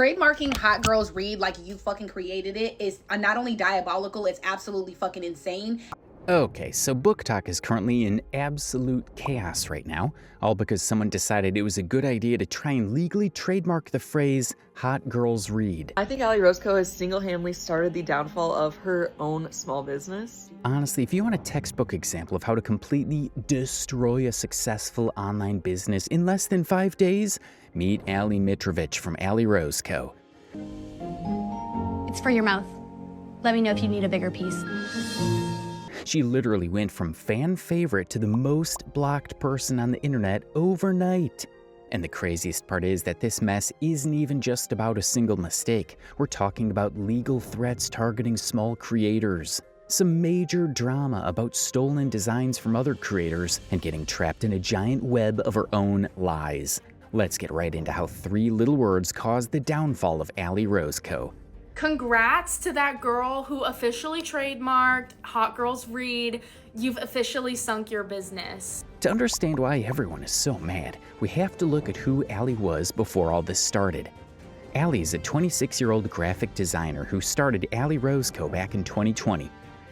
Trademarking Hot Girls Read like you fucking created it is not only diabolical, it's absolutely fucking insane. Okay, so BookTok is currently in absolute chaos right now, all because someone decided it was a good idea to try and legally trademark the phrase Hot Girls Read. I think Allie has single-handedly started the downfall of her own small business. Honestly, if you want a textbook example of how to completely destroy a successful online business in less than 5 days, meet Allie Mitrovich from Allie Rose Co. It's for your mouth. Let me know if you need a bigger piece. She literally went from fan favorite to the most blocked person on the internet overnight. And the craziest part is that this mess isn't even just about a single mistake. We're talking about legal threats targeting small creators, some major drama about stolen designs from other creators, and getting trapped in a giant web of her own lies. Let's get right into how 3 little words caused the downfall of Allie Rose Co. Congrats to that girl who officially trademarked Hot Girls Read. You've officially sunk your business. To understand why everyone is so mad, we have to look at who Allie was before all this started. Allie is a 26-year-old graphic designer who started Allie Rose Co. back in 2020.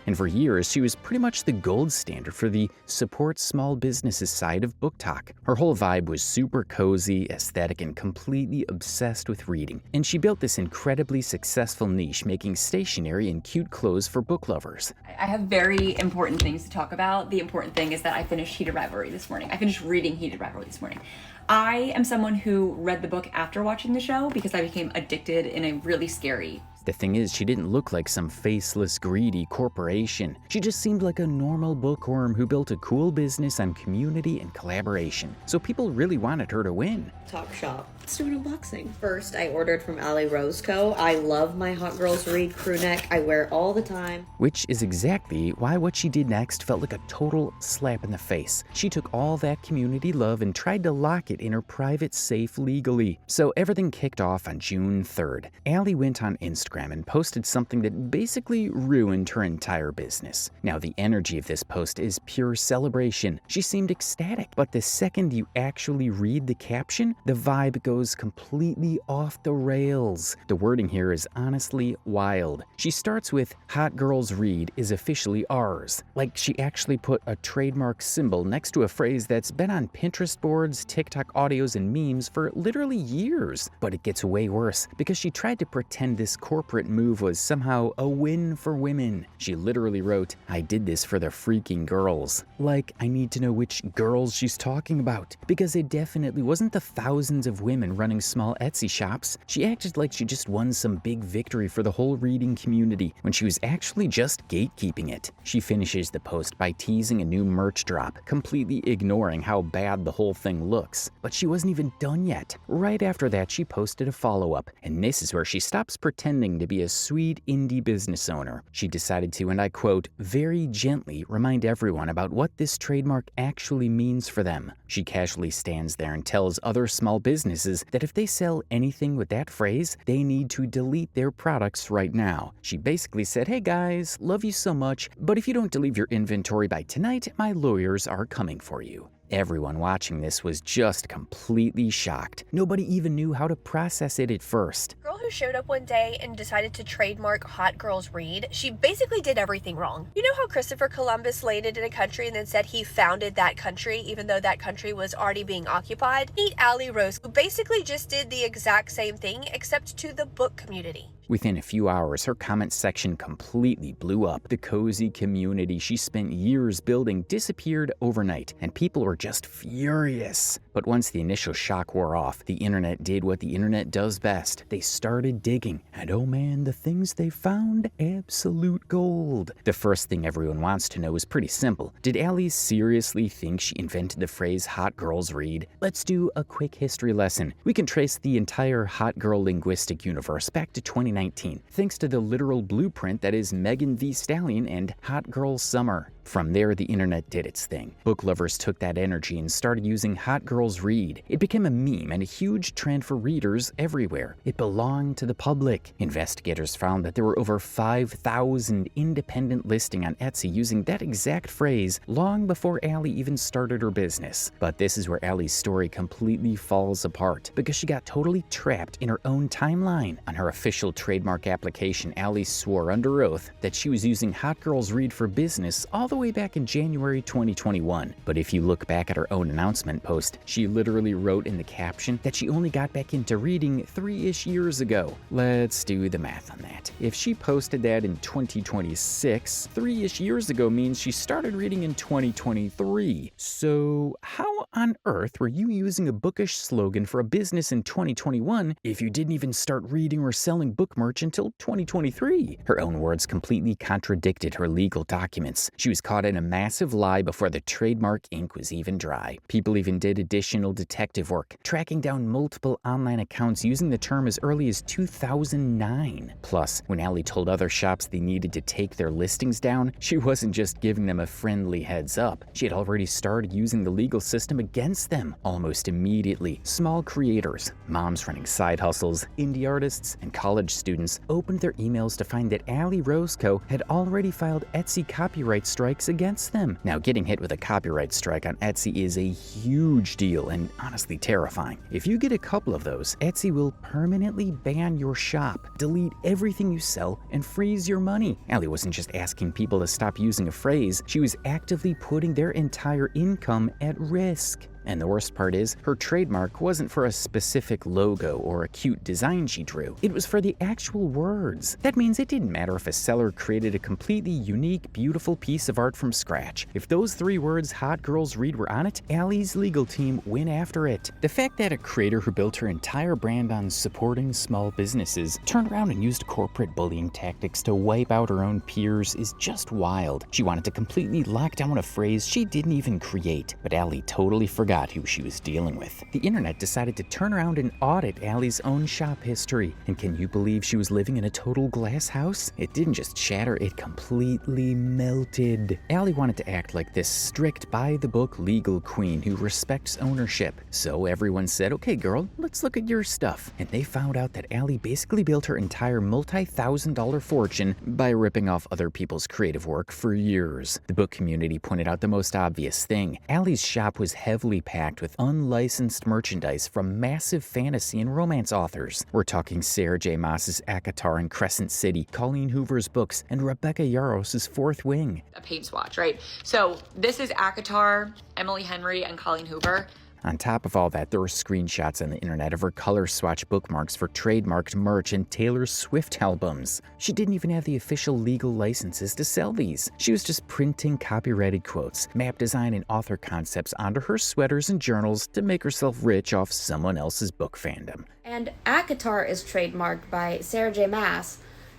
And for years, she was pretty much the gold standard for the support small businesses side of BookTok. Her whole vibe was super cozy, aesthetic, and completely obsessed with reading. And she built this incredibly successful niche, making stationery and cute clothes for book lovers. I have very important things to talk about. The important thing is that I finished Heated Rivalry this morning. I finished reading Heated Rivalry this morning. I am someone who read the book after watching the show because I became addicted in a really scary. The thing is, she didn't look like some faceless, greedy corporation. She just seemed like a normal bookworm who built a cool business on community and collaboration. So people really wanted her to win. Talk shop. Let's do an unboxing. First, I ordered from Allie Rose Co. I love my Hot Girls Read crew neck. I wear it all the time. Which is exactly why what she did next felt like a total slap in the face. She took all that community love and tried to lock it in her private safe legally. So everything kicked off on June 3rd. Allie went on Instagram and posted something that basically ruined her entire business. Now, the energy of this post is pure celebration. She seemed ecstatic, but the second you actually read the caption, the vibe goes completely off the rails. The wording here is honestly wild. She starts with, Hot Girls Read is officially ours. Like she actually put a trademark symbol next to a phrase that's been on Pinterest boards, TikTok audios, and memes for literally years. But it gets way worse because she tried to pretend this corporate move was somehow a win for women. She literally wrote, I did this for the freaking girls. Like, I need to know which girls she's talking about, because it definitely wasn't the thousands of women running small Etsy shops. She acted like she just won some big victory for the whole reading community when she was actually just gatekeeping it. She finishes the post by teasing a new merch drop, completely ignoring how bad the whole thing looks. But she wasn't even done yet. Right after that, she posted a follow-up, and this is where she stops pretending to be a sweet indie business owner. She decided to, and I quote, very gently remind everyone about what this trademark actually means for them. She casually stands there and tells other small businesses that if they sell anything with that phrase, they need to delete their products right now. She basically said, hey guys, love you so much, but if you don't delete your inventory by tonight, my lawyers are coming for you. Everyone watching this was just completely shocked. Nobody even knew how to process it at first. Girl who showed up one day and decided to trademark Hot Girls Read, she basically did everything wrong. You know how Christopher Columbus landed in a country and then said he founded that country even though that country was already being occupied? Meet Allie Rose, who basically just did the exact same thing except to the book community. Within a few hours, her comment section completely blew up. The cozy community she spent years building disappeared overnight, and people were just furious. But once the initial shock wore off, the internet did what the internet does best. They started digging, and oh man, the things they found, absolute gold. The first thing everyone wants to know is pretty simple. Did Allie seriously think she invented the phrase Hot Girls Read? Let's do a quick history lesson. We can trace the entire hot girl linguistic universe back to 2019, thanks to the literal blueprint that is Megan Thee Stallion and Hot Girl Summer. From there, the internet did its thing. Book lovers took that energy and started using Hot Girls Read. It became a meme and a huge trend for readers everywhere. It belonged to the public. Investigators found that there were over 5,000 independent listings on Etsy using that exact phrase long before Allie even started her business. But this is where Allie's story completely falls apart because she got totally trapped in her own timeline. On her official trademark application, Allie swore under oath that she was using Hot Girls Read for business all the way back in January 2021. But if you look back at her own announcement post, she literally wrote in the caption that she only got back into reading 3-ish years ago. Let's do the math on that. If she posted that in 2026, 3-ish years ago means she started reading in 2023. So how on earth were you using a bookish slogan for a business in 2021 if you didn't even start reading or selling book merch until 2023? Her own words completely contradicted her legal documents. She was caught in a massive lie before the trademark ink was even dry. People even did additional detective work, tracking down multiple online accounts using the term as early as 2009. Plus, when Allie told other shops they needed to take their listings down, she wasn't just giving them a friendly heads up. She had already started using the legal system against them almost immediately. Small creators, moms running side hustles, indie artists, and college students opened their emails to find that Allie Roscoe had already filed Etsy copyright strikes against them. Now, getting hit with a copyright strike on Etsy is a huge deal and honestly terrifying. If you get a couple of those, Etsy will permanently ban your shop, delete everything you sell, and freeze your money. Allie wasn't just asking people to stop using a phrase, she was actively putting their entire income at risk. And the worst part is, her trademark wasn't for a specific logo or a cute design she drew. It was for the actual words. That means it didn't matter if a seller created a completely unique, beautiful piece of art from scratch. If those 3 words Hot Girls Read were on it, Allie's legal team went after it. The fact that a creator who built her entire brand on supporting small businesses turned around and used corporate bullying tactics to wipe out her own peers is just wild. She wanted to completely lock down a phrase she didn't even create, but Allie totally forgot who she was dealing with. The internet decided to turn around and audit Allie's own shop history. And can you believe she was living in a total glass house? It didn't just shatter, it completely melted. Allie wanted to act like this strict by-the-book legal queen who respects ownership. So everyone said, okay girl, let's look at your stuff. And they found out that Allie basically built her entire multi-$1,000 fortune by ripping off other people's creative work for years. The book community pointed out the most obvious thing. Allie's shop was heavily packed with unlicensed merchandise from massive fantasy and romance authors. We're talking Sarah J. Maas's ACOTAR and Crescent City, Colleen Hoover's books, and Rebecca Yaros's Fourth Wing. A paint swatch, right? So this is ACOTAR, Emily Henry, and Colleen Hoover. On top of all that, there were screenshots on the internet of her color swatch bookmarks for trademarked merch and Taylor Swift albums. She didn't even have the official legal licenses to sell these. She was just printing copyrighted quotes, map design, and author concepts onto her sweaters and journals to make herself rich off someone else's book fandom. And ACOTAR is trademarked by Sarah J. Maas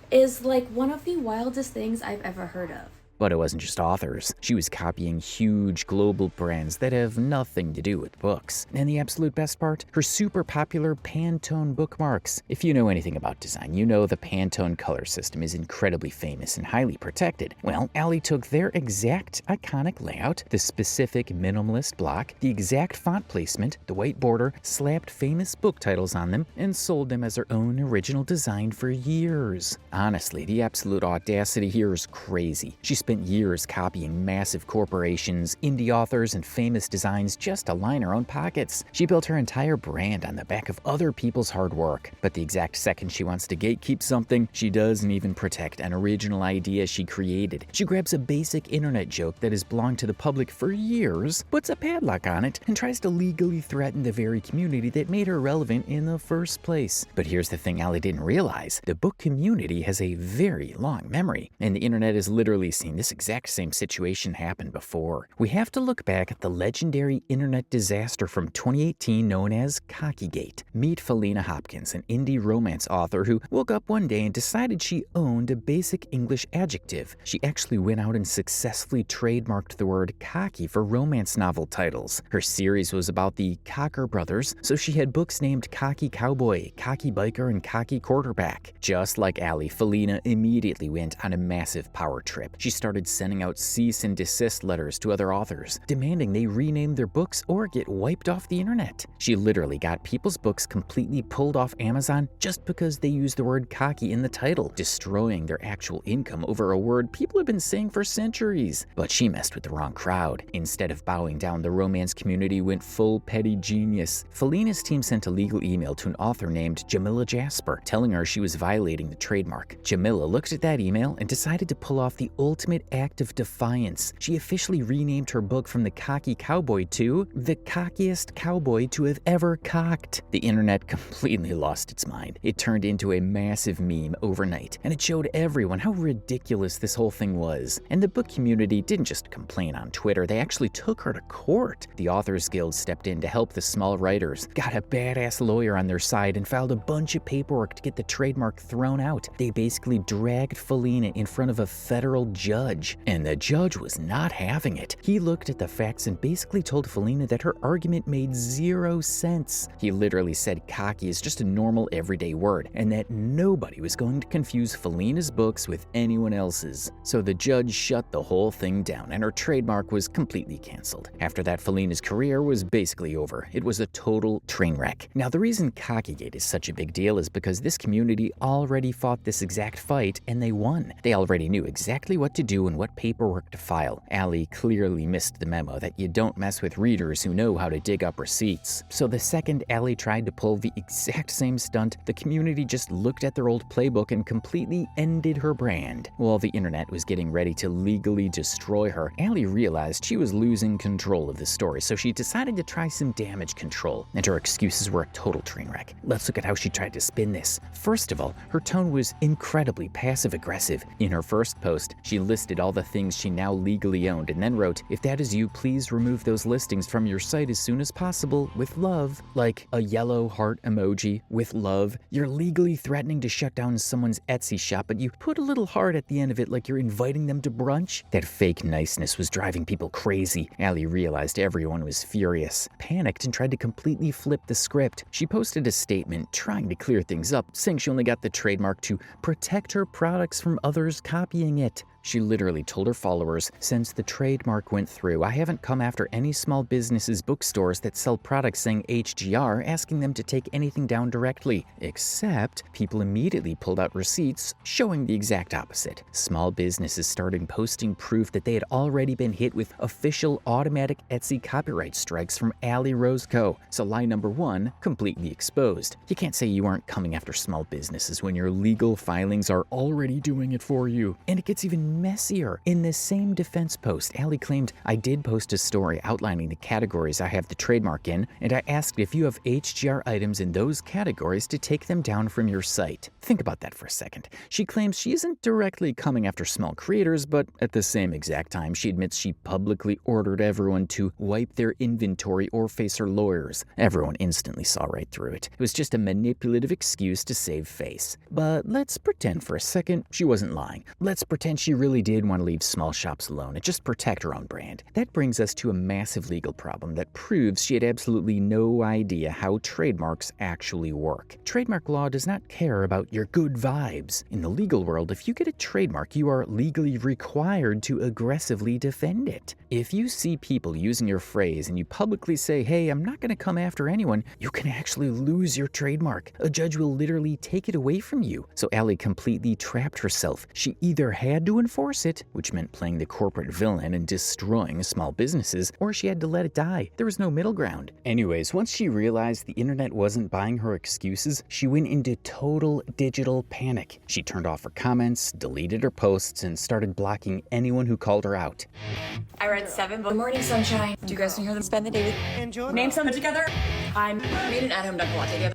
is like one of the wildest things I've ever heard of. But it wasn't just authors. She was copying huge global brands that have nothing to do with books. And the absolute best part? Her super popular Pantone bookmarks. If you know anything about design, you know the Pantone color system is incredibly famous and highly protected. Well, Allie took their exact iconic layout, the specific minimalist block, the exact font placement, the white border, slapped famous book titles on them, and sold them as her own original design for years. Honestly, the absolute audacity here is crazy. She spent years copying massive corporations, indie authors, and famous designs just to line her own pockets. She built her entire brand on the back of other people's hard work. But the exact second she wants to gatekeep something, she doesn't even protect an original idea she created. She grabs a basic internet joke that has belonged to the public for years, puts a padlock on it, and tries to legally threaten the very community that made her relevant in the first place. But here's the thing Allie didn't realize. The book community has a very long memory, and the internet has literally seen this exact same situation happened before. We have to look back at the legendary internet disaster from 2018 known as Cockygate. Meet Felina Hopkins, an indie romance author who woke up one day and decided she owned a basic English adjective. She actually went out and successfully trademarked the word cocky for romance novel titles. Her series was about the Cocker brothers, so she had books named Cocky Cowboy, Cocky Biker, and Cocky Quarterback. Just like Allie, Felina immediately went on a massive power trip. She started sending out cease and desist letters to other authors, demanding they rename their books or get wiped off the internet. She literally got people's books completely pulled off Amazon just because they used the word cocky in the title, destroying their actual income over a word people have been saying for centuries. But she messed with the wrong crowd. Instead of bowing down, the romance community went full petty genius. Felina's team sent a legal email to an author named Jamila Jasper, telling her she was violating the trademark. Jamila looked at that email and decided to pull off the ultimate act of defiance. She officially renamed her book from The Cocky Cowboy to The Cockiest Cowboy to Have Ever Cocked. The internet completely lost its mind. It turned into a massive meme overnight, and it showed everyone how ridiculous this whole thing was. And the book community didn't just complain on Twitter, they actually took her to court. The Authors Guild stepped in to help the small writers, got a badass lawyer on their side, and filed a bunch of paperwork to get the trademark thrown out. They basically dragged Felina in front of a federal judge, and the judge was not having it. He looked at the facts and basically told Felina that her argument made 0 sense. He literally said cocky is just a normal everyday word, and that nobody was going to confuse Felina's books with anyone else's. So the judge shut the whole thing down, and her trademark was completely canceled. After that, Felina's career was basically over. It was a total train wreck. Now, the reason Cockygate is such a big deal is because this community already fought this exact fight, and they won. They already knew exactly what to do and what paperwork to file. Allie clearly missed the memo that you don't mess with readers who know how to dig up receipts. So the second Allie tried to pull the exact same stunt, the community just looked at their old playbook and completely ended her brand. While the internet was getting ready to legally destroy her, Allie realized she was losing control of the story, so she decided to try some damage control, and her excuses were a total train wreck. Let's look at how she tried to spin this. First of all, her tone was incredibly passive-aggressive. In her first post, she listed all the things she now legally owned and then wrote, "If that is you, please remove those listings from your site as soon as possible, with love." Like a yellow heart emoji, with love. You're legally threatening to shut down someone's Etsy shop, but you put a little heart at the end of it like you're inviting them to brunch. That fake niceness was driving people crazy. Allie realized everyone was furious, panicked, and tried to completely flip the script. She posted a statement trying to clear things up, saying she only got the trademark to protect her products from others copying it. She literally told her followers, "Since the trademark went through, I haven't come after any small businesses' bookstores that sell products saying HGR, asking them to take anything down directly." Except people immediately pulled out receipts showing the exact opposite. Small businesses started posting proof that they had already been hit with official automatic Etsy copyright strikes from Allie Roscoe. So lie number 1, completely exposed. You can't say you aren't coming after small businesses when your legal filings are already doing it for you. And it gets even messier. In the same defense post, Allie claimed, "I did post a story outlining the categories I have the trademark in, and I asked if you have HGR items in those categories to take them down from your site." Think about that for a second. She claims she isn't directly coming after small creators, but at the same exact time, she admits she publicly ordered everyone to wipe their inventory or face her lawyers. Everyone instantly saw right through it. It was just a manipulative excuse to save face. But let's pretend for a second she wasn't lying. Let's pretend she really did want to leave small shops alone and just protect her own brand. That brings us to a massive legal problem that proves she had absolutely no idea how trademarks actually work. Trademark law does not care about your good vibes. In the legal world, if you get a trademark, you are legally required to aggressively defend it. If you see people using your phrase and you publicly say, "Hey, I'm not going to come after anyone," you can actually lose your trademark. A judge will literally take it away from you. So Allie completely trapped herself. She either had to enforce it, which meant playing the corporate villain and destroying small businesses, or she had to let it die. There was no middle ground. Anyways, once she realized the internet wasn't buying her excuses, she went into total digital panic. She turned off her comments, deleted her posts, and started blocking anyone who called her out. I read 7 books. Good morning, sunshine. Do you guys want to hear them spend the day with? Enjoy. Name something together. I made an at-home Dunkin' latte.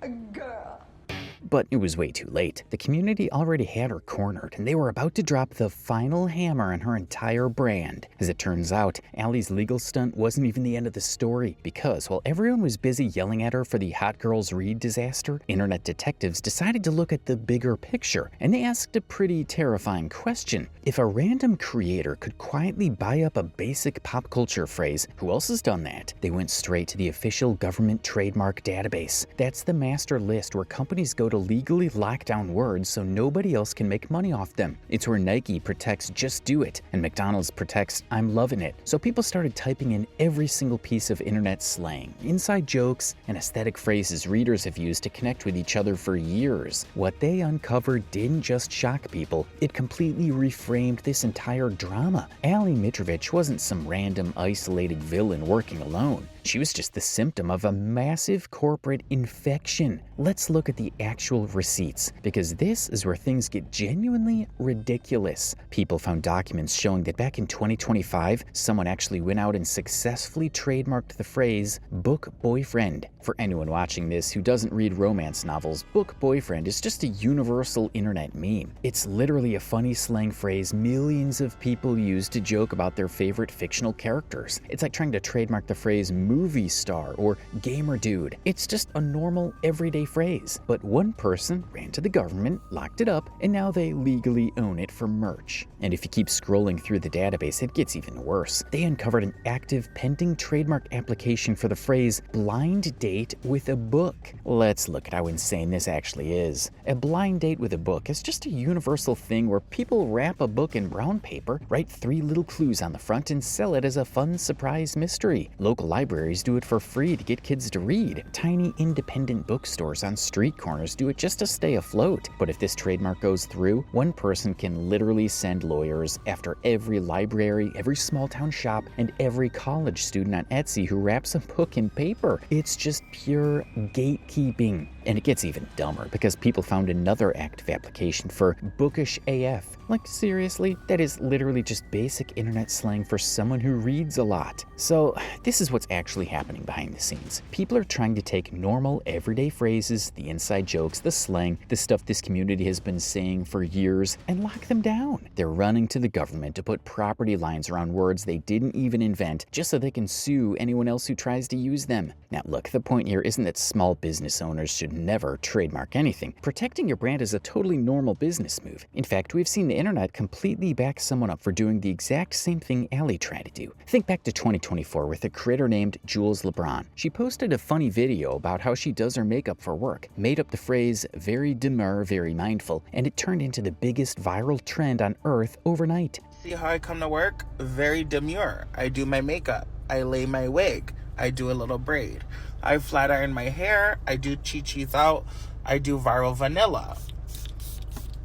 But it was way too late. The community already had her cornered, and they were about to drop the final hammer on her entire brand. As it turns out, Allie's legal stunt wasn't even the end of the story, because while everyone was busy yelling at her for the Hot Girls Read disaster, internet detectives decided to look at the bigger picture, and they asked a pretty terrifying question. If a random creator could quietly buy up a basic pop culture phrase, who else has done that? They went straight to the official government trademark database. That's the master list where companies go to to legally lock down words so nobody else can make money off them. It's where Nike protects "just do it" and McDonald's protects "I'm loving it." So people started typing in every single piece of internet slang, inside jokes, and aesthetic phrases readers have used to connect with each other for years. What they uncovered didn't just shock people, it completely reframed this entire drama. Allie Mitrovich wasn't some random isolated villain working alone. She was just the symptom of a massive corporate infection. Let's look at the actual receipts, because this is where things get genuinely ridiculous. People found documents showing that back in 2025, someone actually went out and successfully trademarked the phrase "book boyfriend." For anyone watching this who doesn't read romance novels, book boyfriend is just a universal internet meme. It's literally a funny slang phrase millions of people use to joke about their favorite fictional characters. It's like trying to trademark the phrase movie star or gamer dude. It's just a normal, everyday phrase. But one person ran to the government, locked it up, and now they legally own it for merch. And if you keep scrolling through the database, it gets even worse. They uncovered an active pending trademark application for the phrase "blind date with a book." Let's look at how insane this actually is. A blind date with a book is just a universal thing where people wrap a book in brown paper, write 3 little clues on the front, and sell it as a fun surprise mystery. Local libraries do it for free to get kids to read. Tiny independent bookstores on street corners do it just to stay afloat. But if this trademark goes through, one person can literally send lawyers after every library, every small town shop, and every college student on Etsy who wraps a book in paper. It's just pure gatekeeping. And it gets even dumber because people found another active application for bookish AF. Like, seriously? That is literally just basic internet slang for someone who reads a lot. So this is what's actually happening behind the scenes. People are trying to take normal, everyday phrases, the inside jokes, the slang, the stuff this community has been saying for years, and lock them down. They're running to the government to put property lines around words they didn't even invent just so they can sue anyone else who tries to use them. Now look, the point here isn't that small business owners should never trademark anything. Protecting your brand is a totally normal business move. In fact, we've seen the internet completely back someone up for doing the exact same thing Allie tried to do. Think back to 2024 with a creator named Jules LeBron. She posted a funny video about how she does her makeup for work, made up the phrase "very demure, very mindful," and it turned into the biggest viral trend on earth overnight. See how I come to work? Very demure. I do my makeup. I lay my wig. I do a little braid. I flat iron my hair. I do chi-chis out. I do viral vanilla.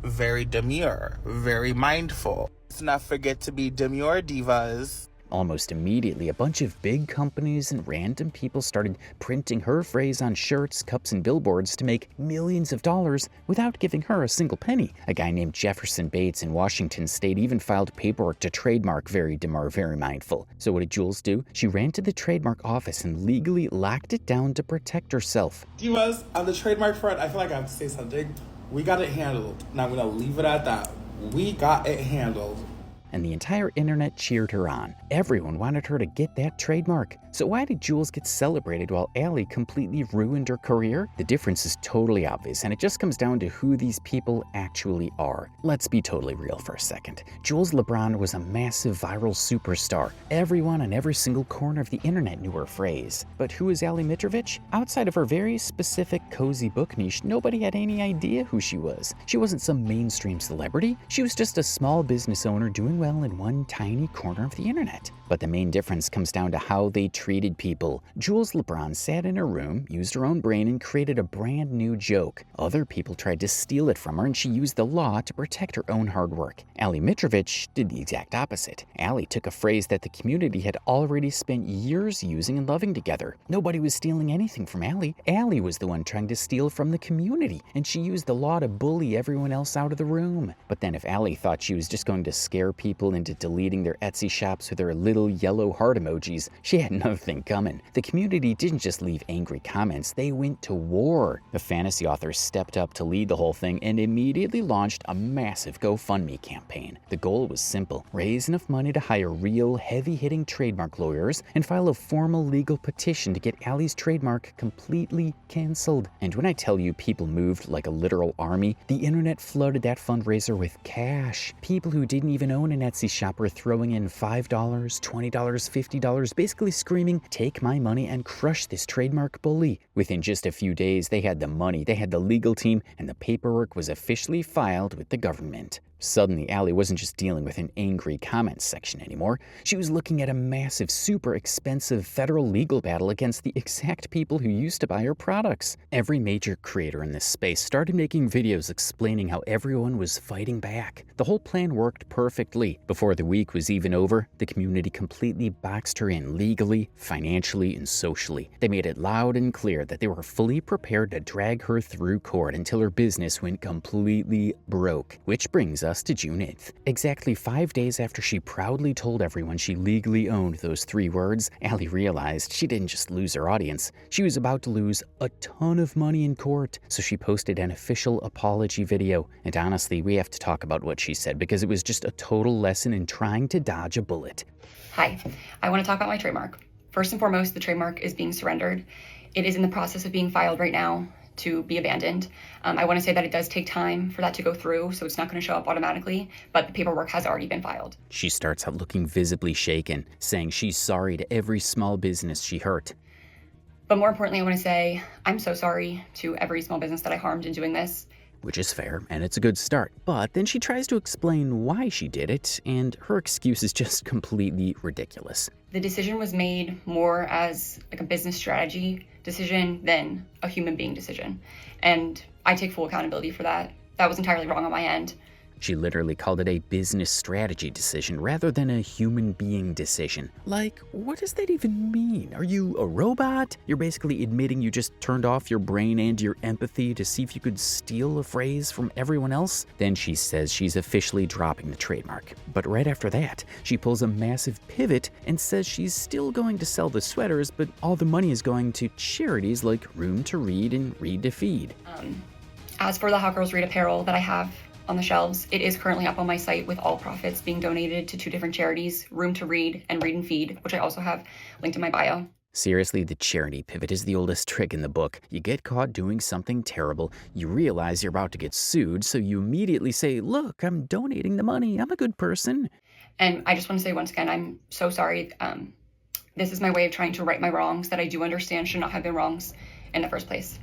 Very demure. Very mindful. Let's not forget to be demure divas. Almost immediately, a bunch of big companies and random people started printing her phrase on shirts, cups, and billboards to make millions of dollars without giving her a single penny. A guy named Jefferson Bates in Washington state even filed paperwork to trademark "very demure, very mindful." So what did Jules do? She ran to the trademark office and legally locked it down to protect herself. Divas, on the trademark front, I feel like I have to say something. We got it handled. Now I'm going to leave it at that. We got it handled. And the entire internet cheered her on. Everyone wanted her to get that trademark. So why did Jules get celebrated while Allie completely ruined her career? The difference is totally obvious, and it just comes down to who these people actually are. Let's be totally real for a second. Jules LeBron was a massive viral superstar. Everyone on every single corner of the internet knew her phrase. But who is Allie Mitrovich? Outside of her very specific cozy book niche, nobody had any idea who she was. She wasn't some mainstream celebrity. She was just a small business owner doing well in one tiny corner of the internet. But the main difference comes down to how they treated people. Jules LeBron sat in her room, used her own brain, and created a brand new joke. Other people tried to steal it from her, and she used the law to protect her own hard work. Allie Mitrovich did the exact opposite. Allie took a phrase that the community had already spent years using and loving together. Nobody was stealing anything from Allie. Allie was the one trying to steal from the community, and she used the law to bully everyone else out of the room. But then if Allie thought she was just going to scare people into deleting their Etsy shops with her little yellow heart emojis, she had nothing coming. The community didn't just leave angry comments, they went to war. The fantasy author stepped up to lead the whole thing and immediately launched a massive GoFundMe campaign. The goal was simple: raise enough money to hire real, heavy-hitting trademark lawyers and file a formal legal petition to get Allie's trademark completely canceled. And when I tell you people moved like a literal army, the internet flooded that fundraiser with cash. People who didn't even own an Etsy shop were throwing in $5, $20, $50, basically screaming, "Take my money and crush this trademark bully." Within just a few days, they had the money, they had the legal team, and the paperwork was officially filed with the government. Suddenly, Allie wasn't just dealing with an angry comments section anymore. She was looking at a massive, super expensive federal legal battle against the exact people who used to buy her products. Every major creator in this space started making videos explaining how everyone was fighting back. The whole plan worked perfectly. Before the week was even over, the community completely boxed her in legally, financially, and socially. They made it loud and clear that they were fully prepared to drag her through court until her business went completely broke. Which brings us to June 8th. Exactly 5 days after she proudly told everyone she legally owned those 3 words, Allie realized she didn't just lose her audience, she was about to lose a ton of money in court. So she posted an official apology video. And honestly, we have to talk about what she said because it was just a total lesson in trying to dodge a bullet. Hi, I want to talk about my trademark. First and foremost, the trademark is being surrendered. It is in the process of being filed right now to be abandoned. I want to say that it does take time for that to go through, so it's not going to show up automatically, but the paperwork has already been filed. She starts out looking visibly shaken, saying she's sorry to every small business she hurt. But more importantly, I want to say I'm so sorry to every small business that I harmed in doing this. Which is fair, and it's a good start. But then she tries to explain why she did it, and her excuse is just completely ridiculous. The decision was made more as like a business strategy decision than a human being decision. And I take full accountability for that. That was entirely wrong on my end. She literally called it a business strategy decision rather than a human being decision. Like, what does that even mean? Are you a robot? You're basically admitting you just turned off your brain and your empathy to see if you could steal a phrase from everyone else? Then she says she's officially dropping the trademark. But right after that, she pulls a massive pivot and says she's still going to sell the sweaters, but all the money is going to charities like Room to Read and Read to Feed. As for the Hot Girls Read apparel that I have on the shelves, it is currently up on my site with all profits being donated to 2 different charities, Room to Read and Read and Feed, which I also have linked in my bio. Seriously, the charity pivot is the oldest trick in the book. You get caught doing something terrible, you realize you're about to get sued, so you immediately say, "Look, I'm donating the money, I'm a good person." And I just want to say once again, I'm so sorry. This is my way of trying to right my wrongs that I do understand should not have been wrongs in the first place.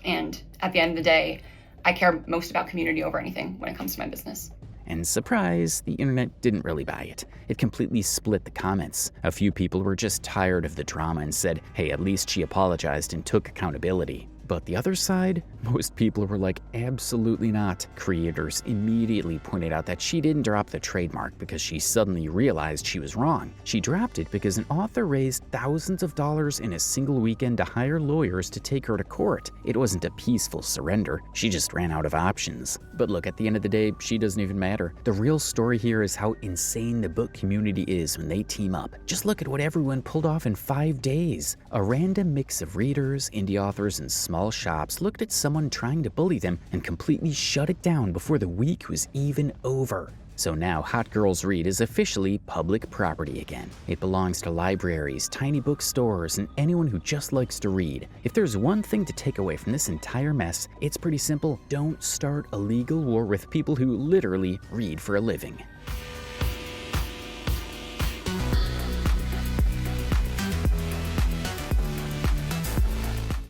And at the end of the day, I care most about community over anything when it comes to my business. And surprise, the internet didn't really buy it. It completely split the comments. A few people were just tired of the drama and said, hey, at least she apologized and took accountability. But the other side, most people were like, absolutely not. Creators immediately pointed out that she didn't drop the trademark because she suddenly realized she was wrong. She dropped it because an author raised thousands of dollars in a single weekend to hire lawyers to take her to court. It wasn't a peaceful surrender. She just ran out of options. But look, at the end of the day, she doesn't even matter. The real story here is how insane the book community is when they team up. Just look at what everyone pulled off in 5 days. A random mix of readers, indie authors, and small shops looked at someone trying to bully them and completely shut it down before the week was even over. So now Hot Girls Read is officially public property again. It belongs to libraries, tiny bookstores, and anyone who just likes to read. If there's one thing to take away from this entire mess, it's pretty simple. Don't start a legal war with people who literally read for a living.